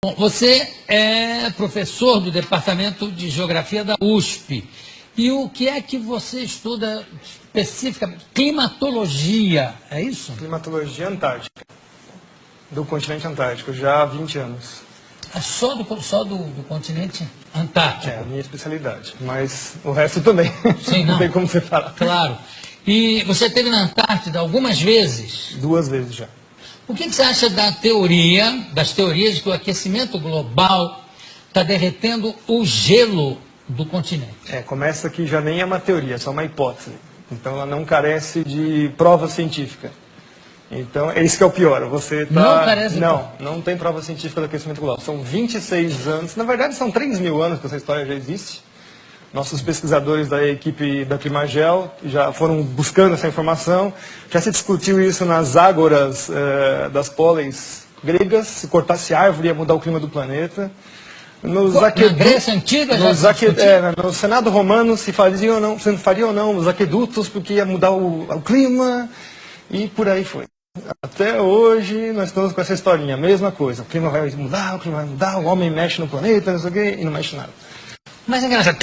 Bom, você é professor do Departamento de Geografia da USP. E o que é que você estuda especificamente? Climatologia, é isso? Climatologia antártica, do continente antártico, já há 20 anos. É só do continente antártico? É a minha especialidade, mas o resto também. Sim, não tem como separar. Claro. E você esteve na Antártida algumas vezes? 2 vezes já. O que você acha das teorias de que o aquecimento global está derretendo o gelo do continente? Começa que já nem é uma teoria, é só uma hipótese. Então ela não carece de prova científica. Então é isso que é o pior. Você tá... Não carece não tem prova científica do aquecimento global. São 26 anos, na verdade são 3.000 anos que essa história já existe. Nossos pesquisadores da equipe da Climagel já foram buscando essa informação. Já se discutiu isso nas ágoras das póleis gregas. Se cortasse árvore ia mudar o clima do planeta. Na Grécia Antiga já se discutiu? No Senado Romano se faria ou não os aquedutos porque ia mudar o clima e por aí foi. Até hoje nós estamos com essa historinha, a mesma coisa. O clima vai mudar, o homem mexe no planeta, não sei o quê, e não mexe nada. Mas é engraçado,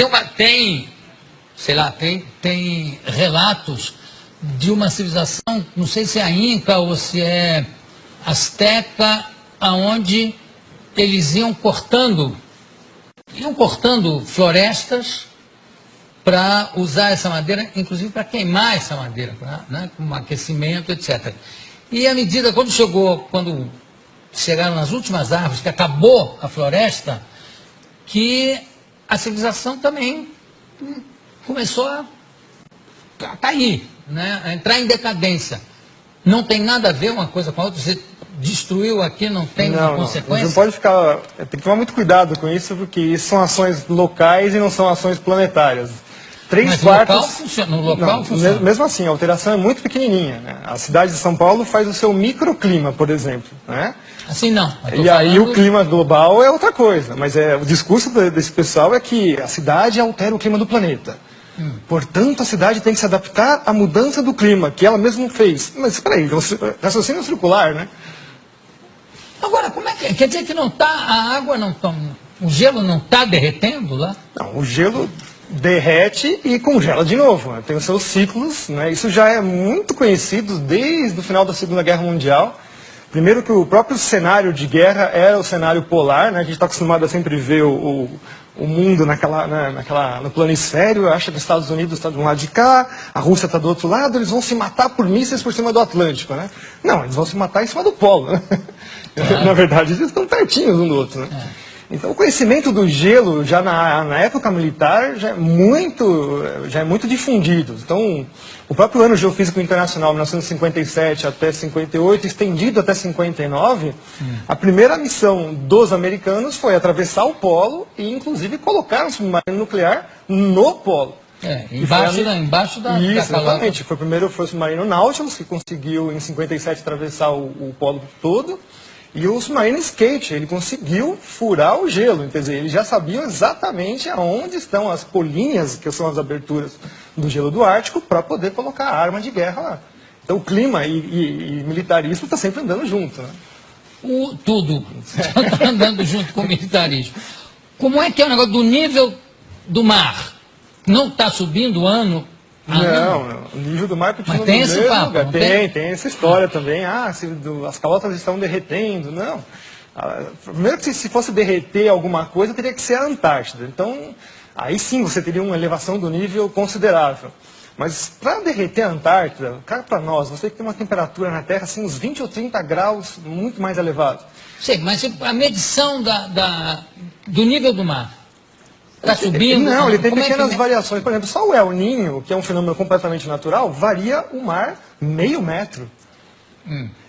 tem relatos de uma civilização, não sei se é a Inca ou se é Azteca, aonde eles iam cortando florestas para usar essa madeira, inclusive para queimar essa madeira, com aquecimento, etc. E à medida, quando chegaram nas últimas árvores, que acabou a floresta, que a civilização também começou a cair, a entrar em decadência. Não tem nada a ver uma coisa com a outra. Você destruiu aqui, não tem consequência? Não pode ficar... Tem que tomar muito cuidado com isso, porque isso são ações locais e não são ações planetárias. Mas no local funciona. Mesmo assim, a alteração é muito pequenininha. A cidade de São Paulo faz o seu microclima, por exemplo. Assim não. E aí o clima global é outra coisa. Mas o discurso desse pessoal é que a cidade altera o clima do planeta. Portanto, a cidade tem que se adaptar à mudança do clima, que ela mesma fez. Mas espera aí, raciocínio circular, Agora, como é que quer dizer que o gelo não está derretendo lá? Não, o gelo derrete e congela de novo. Tem os seus ciclos, Isso já é muito conhecido desde o final da Segunda Guerra Mundial. Primeiro que o próprio cenário de guerra era o cenário polar, A gente está acostumado a sempre ver o mundo no planisfério, acha que os Estados Unidos está de um lado de cá, a Rússia está do outro lado, eles vão se matar por mísseis por cima do Atlântico, Não, eles vão se matar em cima do polo, Na verdade, eles estão pertinhos um do outro, Então, o conhecimento do gelo, já na época militar, já é muito difundido. Então, o próprio Ano Geofísico Internacional, 1957 até 58, estendido até 59, a primeira missão dos americanos foi atravessar o polo e, inclusive, colocar um submarino nuclear no polo. Embaixo da Isso, exatamente. Foi o submarino Nautilus, que conseguiu, em 57, atravessar o polo todo. E o submarino Skate, ele conseguiu furar o gelo, quer dizer, eles já sabiam exatamente aonde estão as polinhas, que são as aberturas do gelo do Ártico, para poder colocar a arma de guerra lá. Então o clima e militarismo está sempre andando junto. Tudo está andando junto com o militarismo. Como é que é o negócio do nível do mar? Não está subindo ano? Não, o nível do mar continua no mesmo lugar. Tem essa história também. As calotas estão derretendo. Não. Primeiro que se fosse derreter alguma coisa, teria que ser a Antártida. Então, aí sim você teria uma elevação do nível considerável. Mas para derreter a Antártida, cara, para nós, você tem uma temperatura na Terra, assim, uns 20 ou 30 graus, muito mais elevado. Sim, mas a medição do nível do mar? Está subindo? Não, ele tem pequenas variações. Por exemplo, só o El Niño, que é um fenômeno completamente natural, varia o mar meio metro.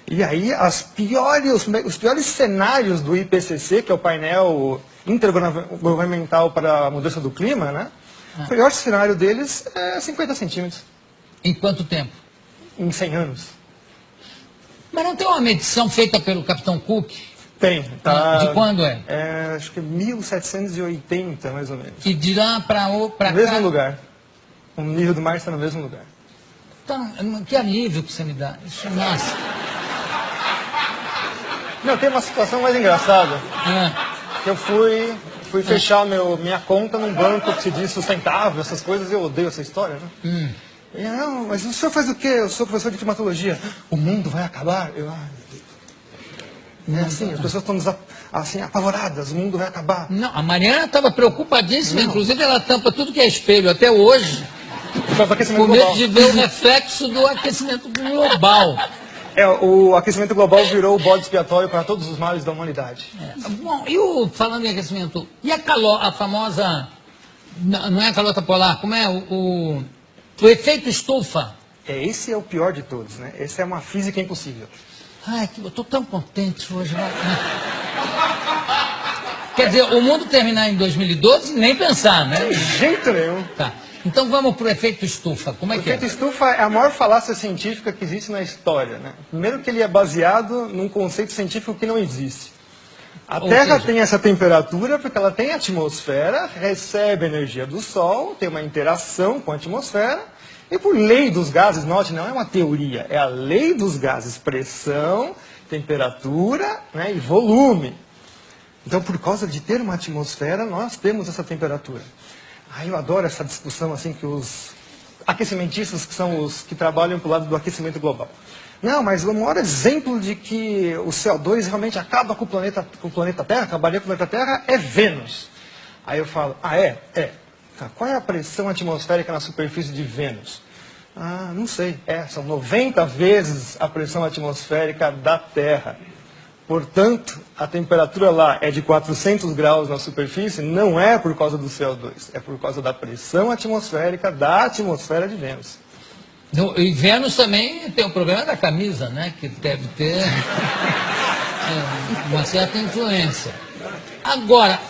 E aí os piores cenários do IPCC, que é o painel intergovernamental para a mudança do clima, o pior cenário deles é 50 centímetros. Em quanto tempo? Em 100 anos. Mas não tem uma medição feita pelo Capitão Cook? Tem. De quando é? Acho que 1780, mais ou menos. E de lá para cá? No mesmo lugar. O nível do mar está no mesmo lugar. Então, que alívio que você me dá. Isso, nossa. Não, tem uma situação mais engraçada. Ah, Eu fui fechar minha conta num banco que se diz sustentável, essas coisas, eu odeio essa história, né? E, não, mas o senhor faz o quê? Eu sou professor de climatologia. O mundo vai acabar? É assim, as pessoas estão assim, apavoradas, o mundo vai acabar. não, a Mariana estava preocupadíssima, inclusive ela tampa tudo que é espelho até hoje, Por causa do aquecimento com medo global. de ver o reflexo do aquecimento global. O aquecimento global virou o bode expiatório para todos os males da humanidade. Bom, falando em aquecimento, e a famosa, não é a calota polar, como é o efeito estufa? Esse é o pior de todos, né? Essa é uma física impossível. Ai, eu estou tão contente hoje. Né? Quer dizer, o mundo terminar em 2012, nem pensar, né? De jeito nenhum. Tá. Então vamos para o efeito estufa. Como é O que é? efeito estufa é a maior falácia científica que existe na história, né? Primeiro que ele é baseado num conceito científico que não existe. A Ou Terra seja, tem essa temperatura porque ela tem atmosfera, recebe energia do Sol, tem uma interação com a atmosfera, e por lei dos gases, note, não é uma teoria, é a lei dos gases, pressão, temperatura, né, e volume. Então, por causa de ter uma atmosfera, nós temos essa temperatura. Eu adoro essa discussão assim que os aquecimentistas, que são os que trabalham para o lado do aquecimento global. Não, mas o maior exemplo de que o CO2 realmente acaba com o planeta Terra, acabaria com o planeta Terra, é Vênus. Aí eu falo, é? É. Tá, qual é a pressão atmosférica na superfície de Vênus? Não sei. São 90 vezes a pressão atmosférica da Terra. Portanto, a temperatura lá é de 400 graus na superfície, não é por causa do CO2, é por causa da pressão atmosférica da atmosfera de Vênus. E Vênus também tem o problema da camisa, né? Que deve ter uma certa influência. Agora,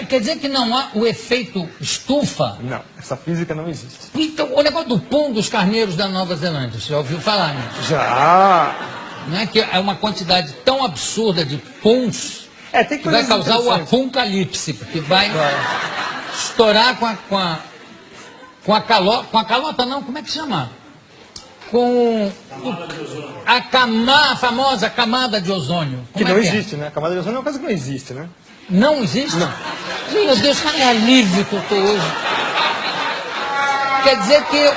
quer dizer que não há o efeito estufa? Não, essa física não existe. Então, o negócio do pum dos carneiros da Nova Zelândia, você já ouviu falar, né? Já! Não é que é uma quantidade tão absurda de puns Tem que vai coisas causar o interessantes. apocalipse, porque vai estourar com a calota não, como é que chama? Com a famosa camada de ozônio. Que Como não é é? existe, né? A camada de ozônio é uma coisa que não existe, né? Não existe? Não. Meu Deus, que alívio que eu estou hoje. Quer dizer que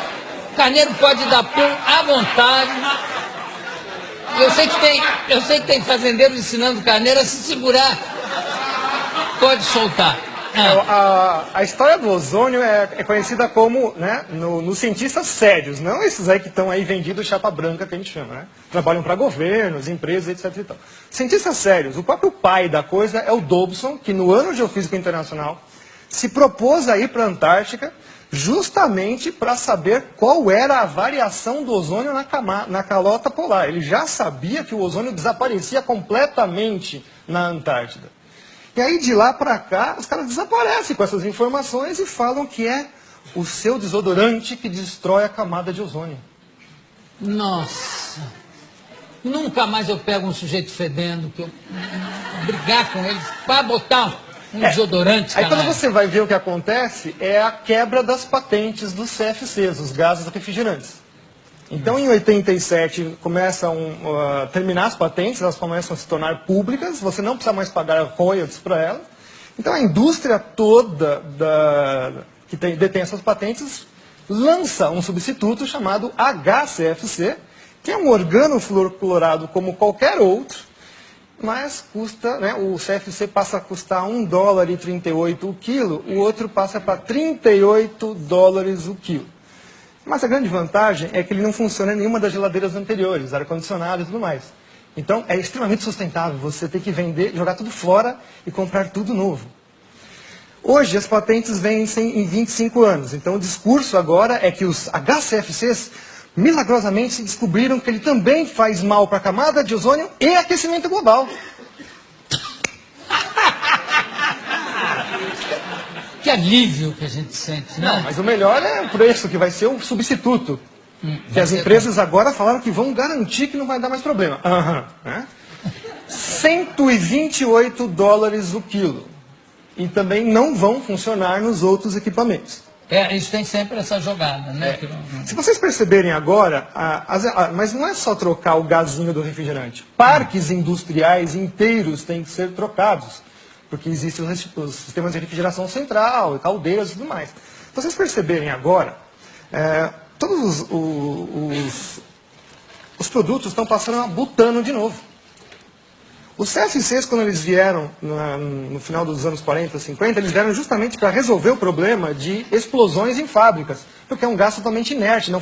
o carneiro pode dar pum à vontade. Eu sei que tem fazendeiros ensinando o carneiro a se segurar. Pode soltar. A história do ozônio é conhecida como, né, nos cientistas sérios, não esses aí que estão aí vendidos chapa branca, que a gente chama, né? Trabalham para governos, empresas, etc. E tal. Cientistas sérios, o próprio pai da coisa é o Dobson, que no ano Geofísica Internacional se propôs a ir para a Antártica justamente para saber qual era a variação do ozônio na calota polar. Ele já sabia que o ozônio desaparecia completamente na Antártida. E aí, de lá para cá, os caras desaparecem com essas informações e falam que é o seu desodorante que destrói a camada de ozônio. Nossa. Nunca mais eu pego um sujeito fedendo, que eu brigar com ele para botar um desodorante. Aí quando você vai ver o que acontece, é a quebra das patentes dos CFCs, os gases refrigerantes. Então, em 87, começam a terminar as patentes, elas começam a se tornar públicas, você não precisa mais pagar royalties para elas. Então, a indústria toda que detém essas patentes lança um substituto chamado HCFC, que é um organofluorclorado como qualquer outro, mas custa, né, o CFC passa a custar $1,38 o quilo, o outro passa para $38 o quilo. Mas a grande vantagem é que ele não funciona em nenhuma das geladeiras anteriores, ar-condicionado e tudo mais. Então, é extremamente sustentável. Você tem que vender, jogar tudo fora e comprar tudo novo. Hoje, as patentes vencem em 25 anos. Então, o discurso agora é que os HCFCs, milagrosamente, descobriram que ele também faz mal para a camada de ozônio e aquecimento global. Que alívio que a gente sente, né? Não, mas o melhor é o preço, que vai ser o substituto. Que as empresas agora falaram que vão garantir que não vai dar mais problema. Né? $128 o quilo. E também não vão funcionar nos outros equipamentos. Isso tem sempre essa jogada, né? Se vocês perceberem agora, mas não é só trocar o gazinho do refrigerante. Parques industriais inteiros têm que ser trocados, porque existem os sistemas de refrigeração central, caldeiras e tudo mais. Se vocês perceberem agora, todos os produtos estão passando a butano de novo. Os CFCs, quando eles vieram no final dos anos 40, 50, eles vieram justamente para resolver o problema de explosões em fábricas, porque é um gás totalmente inerte, não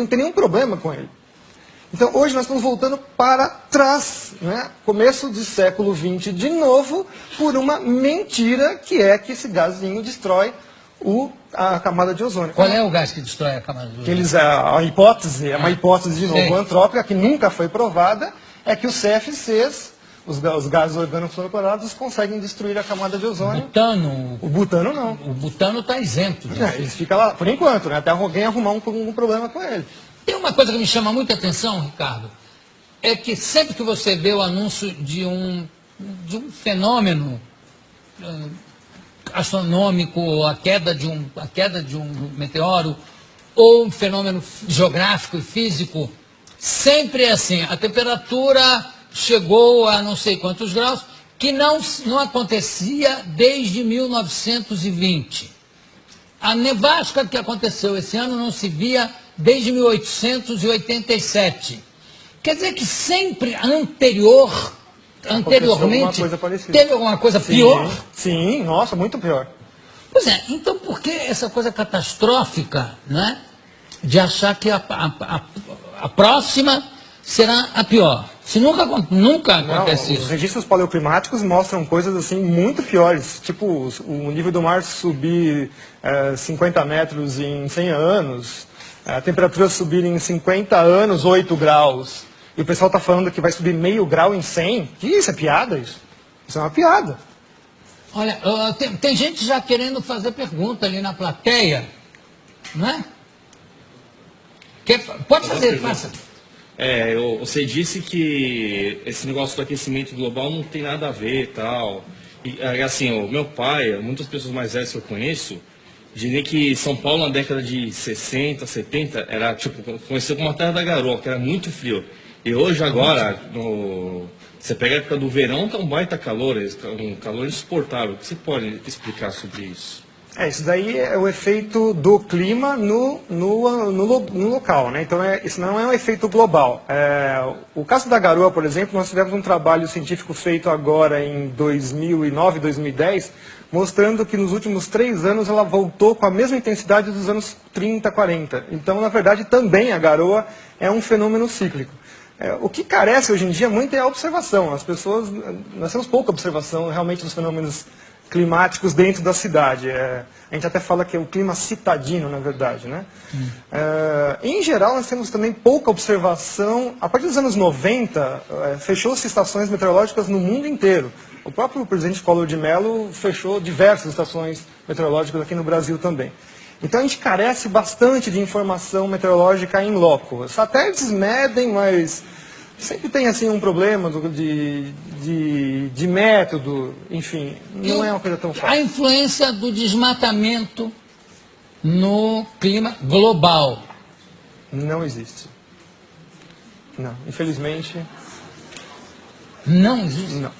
tem nenhum problema com ele. Então, hoje nós estamos voltando para trás, né? Começo do século XX de novo, por uma mentira que é que esse gazinho destrói a camada de ozônio. Qual é o gás que destrói a camada de ozônio? A hipótese, é uma hipótese de novo antrópica, que nunca foi provada, é que os CFCs, os gases organofluorocorados, conseguem destruir a camada de ozônio. O butano não. O butano está isento disso. Ele fica lá, por enquanto, né? Até alguém arrumar um problema com ele. Tem uma coisa que me chama muita atenção, Ricardo, é que sempre que você vê o anúncio de um fenômeno astronômico, a queda de um meteoro, ou um fenômeno geográfico e físico, sempre é assim, a temperatura chegou a não sei quantos graus, que não acontecia desde 1920. A nevasca que aconteceu esse ano não se via desde 1887. Quer dizer que sempre anteriormente teve alguma coisa pior? Sim, nossa, muito pior. Pois é, então por que essa coisa catastrófica, né, de achar que a próxima será a pior? Se nunca acontece isso. Os registros paleoclimáticos mostram coisas assim muito piores, tipo o nível do mar subir 50 metros em 100 anos, a temperatura subir em 50 anos 8 graus, e o pessoal está falando que vai subir meio grau em 100. Que isso? É piada isso? Isso é uma piada. Olha, tem gente já querendo fazer pergunta ali na plateia, não é? Pode fazer, faça. Você disse que esse negócio do aquecimento global não tem nada a ver e tal. E, assim, o meu pai, muitas pessoas mais velhas que eu conheço, dizem que São Paulo na década de 60, 70, era tipo, conhecido como a terra da garoa, que era muito frio. E hoje agora, você pega a época do verão, tá um baita calor, um calor insuportável. O que você pode explicar sobre isso? Isso daí é o efeito do clima no local, né? Então, isso não é um efeito global. O caso da garoa, por exemplo, nós tivemos um trabalho científico feito agora em 2009, 2010, mostrando que nos últimos 3 anos ela voltou com a mesma intensidade dos anos 30, 40. Então, na verdade, também a garoa é um fenômeno cíclico. O que carece hoje em dia muito é a observação. Nós temos pouca observação realmente dos fenômenos climáticos dentro da cidade. A gente até fala que é o clima citadino, na verdade, né? Em geral, nós temos também pouca observação. A partir dos anos 90, fechou-se estações meteorológicas no mundo inteiro. O próprio presidente Collor de Mello fechou diversas estações meteorológicas aqui no Brasil também. Então a gente carece bastante de informação meteorológica em loco. Os satélites medem, mas sempre tem assim um problema de método, enfim, não é uma coisa tão fácil. A influência do desmatamento no clima global. Não existe. Não, infelizmente. Não existe? Não.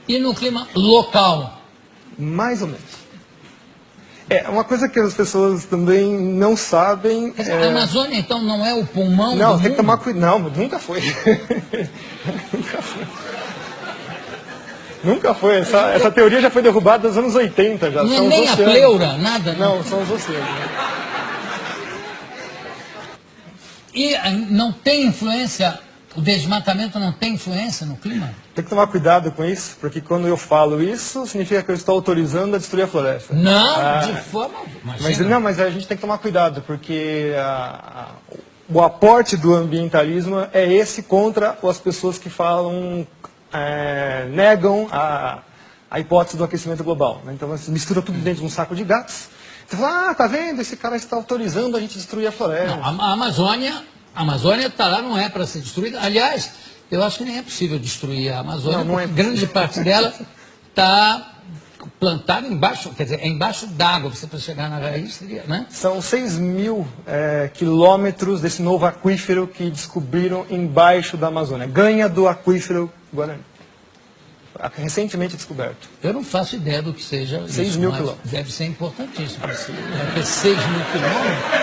E no clima local? Mais ou menos. Uma coisa que as pessoas também não sabem. A Amazônia, então, não é o pulmão não, do tem mundo? que tomar cuidado. Não, nunca foi. Nunca foi. Nunca foi. Essa teoria já foi derrubada nos anos 80. Já. Não São é nem os a oceanos. pleura, nada? Não, são os oceanos. E não tem influência, o desmatamento não tem influência no clima? Tem que tomar cuidado com isso, porque quando eu falo isso, significa que eu estou autorizando a destruir a floresta. Não, de forma... Mas a gente tem que tomar cuidado, porque o aporte do ambientalismo é esse contra as pessoas que falam, negam a hipótese do aquecimento global. Né? Então, você mistura tudo dentro de um saco de gatos. Você fala, tá vendo? Esse cara está autorizando a gente destruir a floresta. Não, a Amazônia está lá, não é para ser destruída. Aliás, eu acho que nem é possível destruir a Amazônia, porque grande parte dela está plantado embaixo, quer dizer, é embaixo d'água, você para chegar na raiz, seria, né? São 6.000 quilômetros desse novo aquífero que descobriram embaixo da Amazônia. Ganha do aquífero Guarani. Recentemente descoberto. Eu não faço ideia do que seja 6.000 quilômetros. Deve ser importantíssimo. Deve ter 6.000 quilômetros.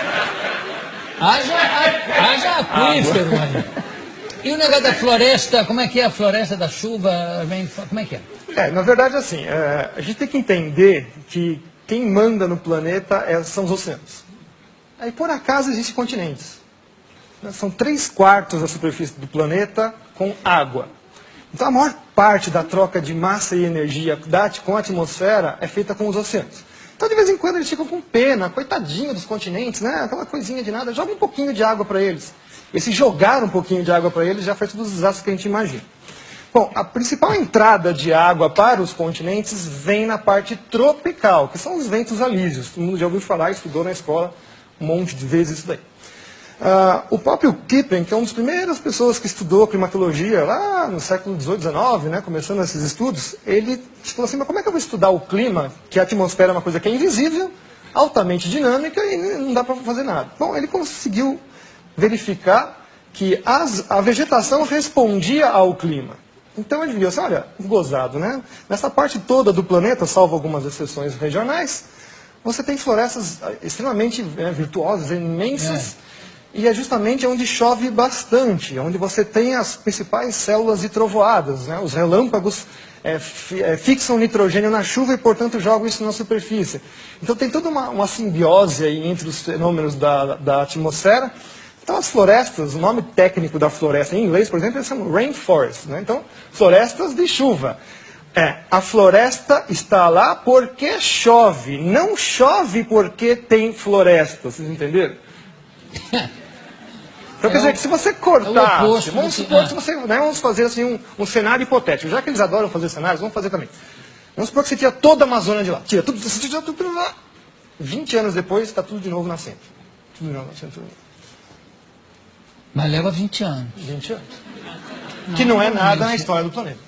Haja aquífero, mano. E o negócio da floresta, como é que é a floresta da chuva? Como é que é? Na verdade, assim, a gente tem que entender que quem manda no planeta são os oceanos. Aí, por acaso, existem continentes. São 3/4 da superfície do planeta com água. Então, a maior parte da troca de massa e energia com a atmosfera é feita com os oceanos. Então, de vez em quando, eles ficam com pena, coitadinho dos continentes, né? Aquela coisinha de nada, joga um pouquinho de água para eles. E se jogar um pouquinho de água para eles, já faz todos os desastres que a gente imagina. Bom, a principal entrada de água para os continentes vem na parte tropical, que são os ventos alísios. Todo mundo já ouviu falar, estudou na escola um monte de vezes isso daí. O próprio Kippen, que é uma das primeiras pessoas que estudou climatologia lá no século XVIII, XIX, né, começando esses estudos, ele falou assim, mas como é que eu vou estudar o clima, que a atmosfera é uma coisa que é invisível, altamente dinâmica e não dá para fazer nada. Bom, ele conseguiu verificar que a vegetação respondia ao clima. Então ele viu assim, olha, gozado, né? Nessa parte toda do planeta, salvo algumas exceções regionais, você tem florestas extremamente virtuosas, imensas, e é justamente onde chove bastante, onde você tem as principais células de trovoadas, né? Os relâmpagos fixam nitrogênio na chuva e, portanto, jogam isso na superfície. Então tem toda uma simbiose aí entre os fenômenos da atmosfera. Então as florestas, o nome técnico da floresta em inglês, por exemplo, eles chamam rainforest, né? Então, florestas de chuva. A floresta está lá porque chove, não chove porque tem floresta, vocês entenderam? Então quer dizer que se você cortar, vamos supor que você, né, vamos fazer assim um cenário hipotético, já que eles adoram fazer cenários, vamos fazer também. Vamos supor que você tira toda a Amazônia de lá, tira tudo lá, 20 anos depois está tudo de novo nascendo. Tudo de novo nascendo. Mas leva 20 anos. 20 anos. Que não é nada na história do planeta.